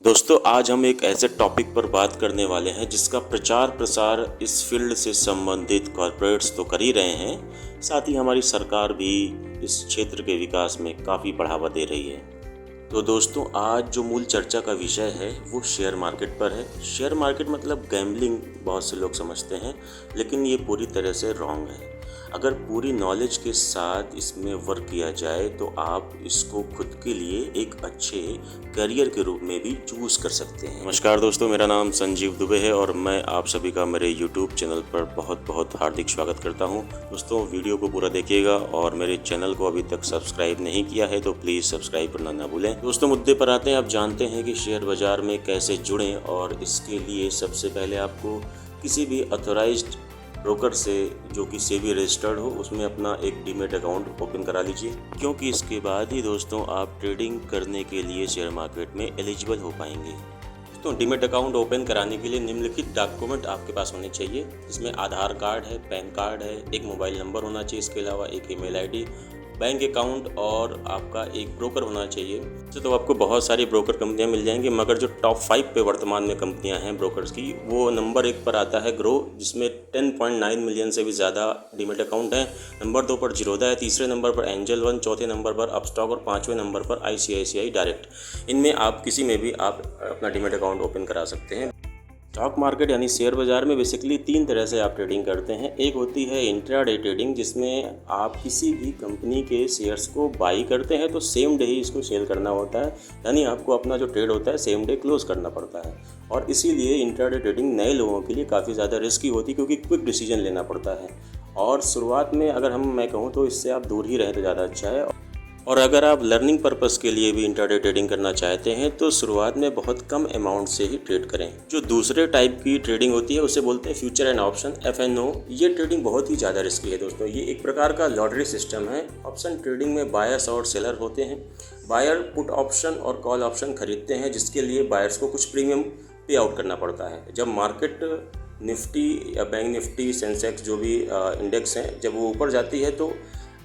दोस्तों आज हम एक ऐसे टॉपिक पर बात करने वाले हैं जिसका प्रचार प्रसार इस फील्ड से संबंधित कॉरपोरेट्स तो कर ही रहे हैं, साथ ही हमारी सरकार भी इस क्षेत्र के विकास में काफ़ी बढ़ावा दे रही है। तो दोस्तों आज जो मूल चर्चा का विषय है वो शेयर मार्केट पर है। शेयर मार्केट मतलब गैम्बलिंग बहुत से लोग समझते हैं, लेकिन ये पूरी तरह से रॉन्ग है। अगर पूरी नॉलेज के साथ इसमें वर्क किया जाए तो आप इसको खुद के लिए एक अच्छे करियर के रूप में भी चूज़ कर सकते हैं। नमस्कार दोस्तों, मेरा नाम संजीव दुबे है और मैं आप सभी का मेरे YouTube चैनल पर बहुत बहुत हार्दिक स्वागत करता हूं। दोस्तों वीडियो को पूरा देखिएगा और मेरे चैनल को अभी तक सब्सक्राइब नहीं किया है तो प्लीज़ सब्सक्राइब करना ना भूलें। दोस्तों मुद्दे पर आते हैं। आप जानते हैं कि शेयर बाज़ार में कैसे जुड़ें, और इसके लिए सबसे पहले आपको किसी भी ऑथराइज्ड ब्रोकर से जो कि सेबी रजिस्टर्ड हो उसमें अपना एक डीमेट अकाउंट ओपन करा लीजिए, क्योंकि इसके बाद ही दोस्तों आप ट्रेडिंग करने के लिए शेयर मार्केट में एलिजिबल हो पाएंगे। तो डीमेट अकाउंट ओपन कराने के लिए निम्नलिखित डॉक्यूमेंट आपके पास होने चाहिए, जिसमें आधार कार्ड है, पैन कार्ड है, एक मोबाइल नंबर होना चाहिए, इसके अलावा एक ईमेल आईडी, बैंक अकाउंट और आपका एक ब्रोकर होना चाहिए। तो आपको बहुत सारी ब्रोकर कंपनियां मिल जाएंगी, मगर जो टॉप 5 पे वर्तमान में कंपनियां हैं ब्रोकर्स की, वो नंबर 1 पर आता है ग्रो, जिसमें 10.9 मिलियन से भी ज़्यादा डीमेट अकाउंट हैं। नंबर 2 पर जीरोधा है, तीसरे नंबर पर एंजल वन, चौथे नंबर पर अपस्टॉक और पाँचवें नंबर पर ICICI डायरेक्ट। इनमें आप किसी में भी आप अपना डीमेट अकाउंट ओपन करा सकते हैं। स्टॉक मार्केट यानी शेयर बाज़ार में बेसिकली 3 तरह से आप ट्रेडिंग करते हैं। एक होती है इंट्राडे ट्रेडिंग, जिसमें आप किसी भी कंपनी के शेयर्स को बाई करते हैं तो सेम डे ही इसको सेल करना होता है, यानी आपको अपना जो ट्रेड होता है सेम डे क्लोज करना पड़ता है। और इसीलिए इंट्राडे ट्रेडिंग नए लोगों के लिए काफ़ी ज़्यादा रिस्की होती है, क्योंकि क्विक डिसीजन लेना पड़ता है। और शुरुआत में अगर मैं कहूँ तो इससे आप दूर ही रहें तो ज़्यादा अच्छा है। और अगर आप लर्निंग पर्पस के लिए भी इंट्राडे ट्रेडिंग करना चाहते हैं तो शुरुआत में बहुत कम अमाउंट से ही ट्रेड करें। जो दूसरे टाइप की ट्रेडिंग होती है उसे बोलते हैं फ्यूचर एंड ऑप्शन, FNO। ये ट्रेडिंग बहुत ही ज़्यादा रिस्की है दोस्तों। ये एक प्रकार का लॉटरी सिस्टम है। ऑप्शन ट्रेडिंग में बायर्स और सेलर होते हैं। बायर पुट ऑप्शन और कॉल ऑप्शन खरीदते हैं, जिसके लिए बायर्स को कुछ प्रीमियम पे आउट करना पड़ता है। जब मार्केट निफ्टी या बैंक निफ्टी, सेंसेक्स जो भी इंडेक्स हैं, जब वो ऊपर जाती है तो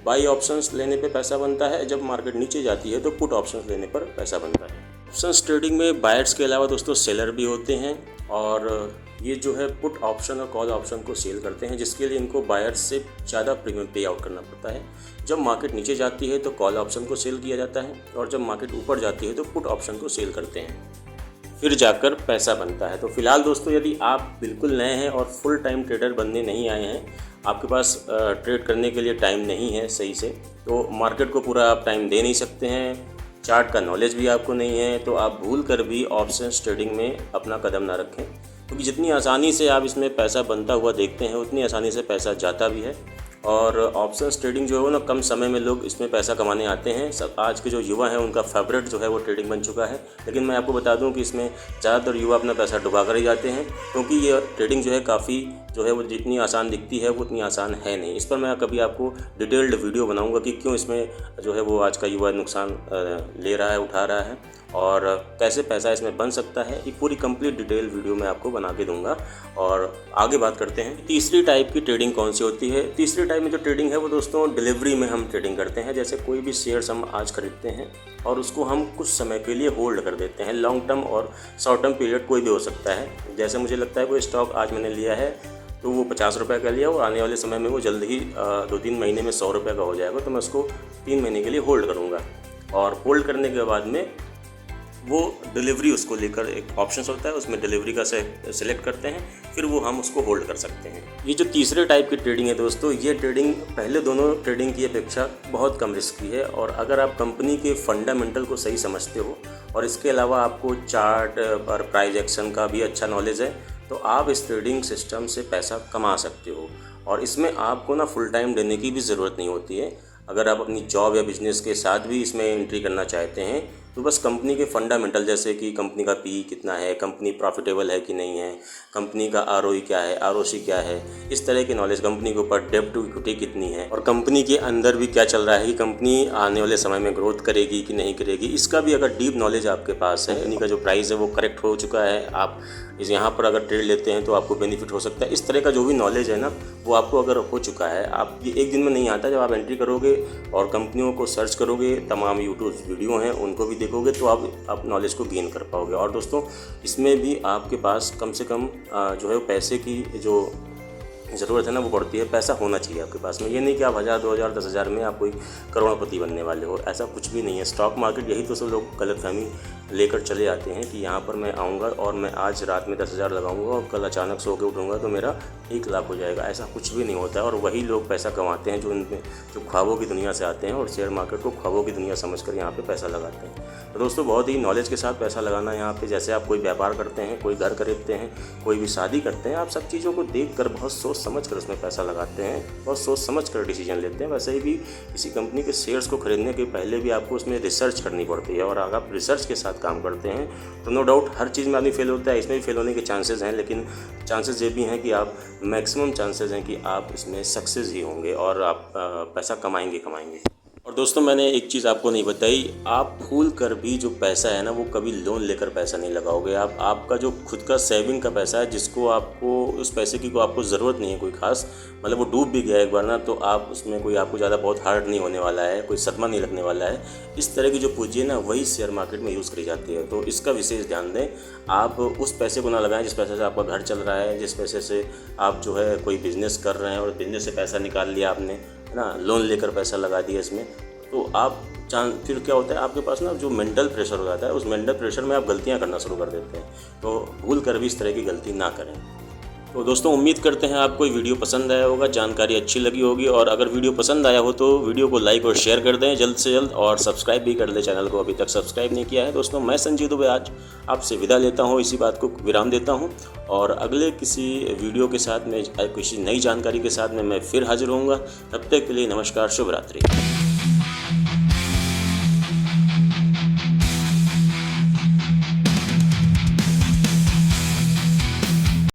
बाई ऑप्शंस लेने पे पैसा बनता है, जब मार्केट नीचे जाती है तो पुट ऑप्शंस लेने पर पैसा बनता है। ऑप्शंस ट्रेडिंग में बायर्स के अलावा दोस्तों सेलर भी होते हैं, और ये जो है पुट ऑप्शन और कॉल ऑप्शन को सेल करते हैं, जिसके लिए इनको बायर्स से ज़्यादा प्रीमियम पे आउट करना पड़ता है। जब मार्केट नीचे जाती है तो कॉल ऑप्शन को सेल किया जाता है, और जब मार्केट ऊपर जाती है तो पुट ऑप्शन को सेल करते हैं, फिर जाकर पैसा बनता है। तो फिलहाल दोस्तों यदि आप बिल्कुल नए हैं और फुल टाइम ट्रेडर बनने नहीं आए हैं, आपके पास ट्रेड करने के लिए टाइम नहीं है सही से, तो मार्केट को पूरा आप टाइम दे नहीं सकते हैं, चार्ट का नॉलेज भी आपको नहीं है, तो आप भूल कर भी ऑप्शंस ट्रेडिंग में अपना कदम ना रखें, क्योंकि जितनी आसानी से आप इसमें पैसा बनता हुआ देखते हैं उतनी आसानी से पैसा जाता भी है। और ऑप्शंस ट्रेडिंग जो है वो ना कम समय में लोग इसमें पैसा कमाने आते हैं। सब आज के जो युवा हैं उनका फेवरेट जो है वो ट्रेडिंग बन चुका है। लेकिन मैं आपको बता दूं कि इसमें ज़्यादातर युवा अपना पैसा डुबा कर ही जाते हैं, क्योंकि ये ट्रेडिंग जो है काफ़ी जो है वो जितनी आसान दिखती है वो उतनी आसान है नहीं। इस पर मैं कभी आपको डिटेल्ड वीडियो बनाऊंगा कि क्यों इसमें जो है वो आज का युवा नुकसान ले रहा है, उठा रहा है, और कैसे पैसा इसमें बन सकता है। ये पूरी कंप्लीट डिटेल वीडियो मैं आपको बना के दूंगा। और आगे बात करते हैं तीसरी टाइप की ट्रेडिंग कौन सी होती है। तीसरी टाइप में जो ट्रेडिंग है वो दोस्तों डिलीवरी में हम ट्रेडिंग करते हैं। जैसे कोई भी शेयर्स हम आज खरीदते हैं और उसको हम कुछ समय के लिए होल्ड कर देते हैं। लॉन्ग टर्म और शॉर्ट टर्म पीरियड कोई भी हो सकता है। जैसे मुझे लगता है कोई स्टॉक आज मैंने लिया है तो वो 50 रुपये का लिया और आने वाले समय में वो जल्द ही 2-3 महीने में 100 रुपये का हो जाएगा, तो मैं उसको 3 महीने के लिए होल्ड करूँगा। और होल्ड करने के बाद में वो डिलीवरी उसको लेकर एक ऑप्शन होता है, उसमें डिलीवरी का सेलेक्ट करते हैं, फिर वो हम उसको होल्ड कर सकते हैं। ये जो तीसरे टाइप की ट्रेडिंग है दोस्तों, ये ट्रेडिंग पहले दोनों ट्रेडिंग की अपेक्षा बहुत कम रिस्की है। और अगर आप कंपनी के फंडामेंटल को सही समझते हो और इसके अलावा आपको चार्ट और प्राइस एक्शन का भी अच्छा नॉलेज है, तो आप इस ट्रेडिंग सिस्टम से पैसा कमा सकते हो। और इसमें आपको ना फुल टाइम देने की भी ज़रूरत नहीं होती है। अगर आप अपनी जॉब या बिजनेस के साथ भी इसमें एंट्री करना चाहते हैं तो बस कंपनी के फंडामेंटल, जैसे कि कंपनी का PE कितना है, कंपनी प्रॉफिटेबल है कि नहीं है, कंपनी का ROE क्या है, ROC क्या है, इस तरह की नॉलेज, कंपनी के ऊपर डेब्ट टू इक्विटी कितनी है, और कंपनी के अंदर भी क्या चल रहा है कि कंपनी आने वाले समय में ग्रोथ करेगी कि नहीं करेगी, इसका भी अगर डीप नॉलेज आपके पास है, कंपनी का जो प्राइस है वो करेक्ट हो चुका है, आप यहाँ पर अगर ट्रेड लेते हैं तो आपको बेनिफिट हो सकता है, इस तरह का जो भी नॉलेज है ना वो आपको अगर हो चुका है, आप ये एक दिन में नहीं आता। जब आप एंट्री करोगे और कंपनियों को सर्च करोगे, तमाम यूट्यूब वीडियो हैं उनको भी देखोगे तो आप नॉलेज को गेन कर पाओगे। और दोस्तों इसमें भी आपके पास कम से कम जो है पैसे की जो ज़रूरत है ना वो पड़ती है। पैसा होना चाहिए आपके पास में। ये नहीं कि आप 1000, 2000, 10,000 में आप कोई करोड़पति बनने वाले हो, ऐसा कुछ भी नहीं है। स्टॉक मार्केट यही तो सब लोग गलतफहमी लेकर चले आते हैं कि यहाँ पर मैं आऊँगा और मैं आज रात में 10,000 लगाऊंगा और कल अचानक सो के उठूँगा तो मेरा 1 लाख हो जाएगा। ऐसा कुछ भी नहीं होता है। और वही लोग पैसा कमाते हैं जो ख्वाबों की दुनिया से आते हैं और शेयर मार्केट को ख्वाबों की दुनिया समझकर यहाँ पे पैसा लगाते हैं। तो दोस्तों बहुत ही नॉलेज के साथ पैसा लगाना यहाँ पे, जैसे आप कोई व्यापार करते हैं, कोई घर खरीदते हैं, कोई भी शादी करते हैं, आप सब चीज़ों को देखकर बहुत सोच समझ कर उसमें पैसा लगाते हैं, बहुत सोच समझ कर डिसीजन लेते हैं। वैसे ही भी किसी कंपनी के शेयर्स को खरीदने के पहले भी आपको उसमें रिसर्च करनी पड़ती है। और अगर आप रिसर्च के साथ काम करते हैं तो नो डाउट हर चीज़ में आदमी फेल होता है, इसमें भी फेल होने के चांसेस हैं, लेकिन चांसेस ये भी हैं कि आप मैक्सिमम चांसेस हैं कि आप इसमें सक्सेस ही होंगे और आप पैसा कमाएंगे। और दोस्तों मैंने एक चीज़ आपको नहीं बताई, आप भूल कर भी जो पैसा है ना वो कभी लोन लेकर पैसा नहीं लगाओगे। आपका जो खुद का सेविंग का पैसा है, जिसको आपको उस पैसे की आपको ज़रूरत नहीं है कोई खास, मतलब वो डूब भी गया एक बार ना, तो आप उसमें कोई आपको ज़्यादा बहुत हार्ड नहीं होने वाला है, कोई सदमा नहीं लगने वाला है। इस तरह की जो पूंजी है ना वही शेयर मार्केट में यूज़ करी जाती है। तो इसका विशेष ध्यान दें। आप उस पैसे को ना लगाएं जिस पैसे से आपका घर चल रहा है, जिस पैसे से आप जो है कोई बिज़नेस कर रहे हैं और बिज़नेस से पैसा निकाल लिया आपने, है ना, लोन लेकर पैसा लगा दिया इसमें, तो आप फिर क्या होता है आपके पास ना जो मेंटल प्रेशर हो जाता है, उस मेंटल प्रेशर में आप गलतियां करना शुरू कर देते हैं। तो भूल कर भी इस तरह की गलती ना करें। तो दोस्तों उम्मीद करते हैं आपको ये वीडियो पसंद आया होगा, जानकारी अच्छी लगी होगी। और अगर वीडियो पसंद आया हो तो वीडियो को लाइक और शेयर कर दें जल्द से जल्द, और सब्सक्राइब भी कर लें चैनल को, अभी तक सब्सक्राइब नहीं किया है। दोस्तों मैं संजीव दुबे आज आपसे विदा लेता हूँ, इसी बात को विराम देता हूँ, और अगले किसी वीडियो के साथ में किसी नई जानकारी के साथ में मैं फिर हाजिर होऊंगा। तब तक के लिए नमस्कार, शुभ रात्रि।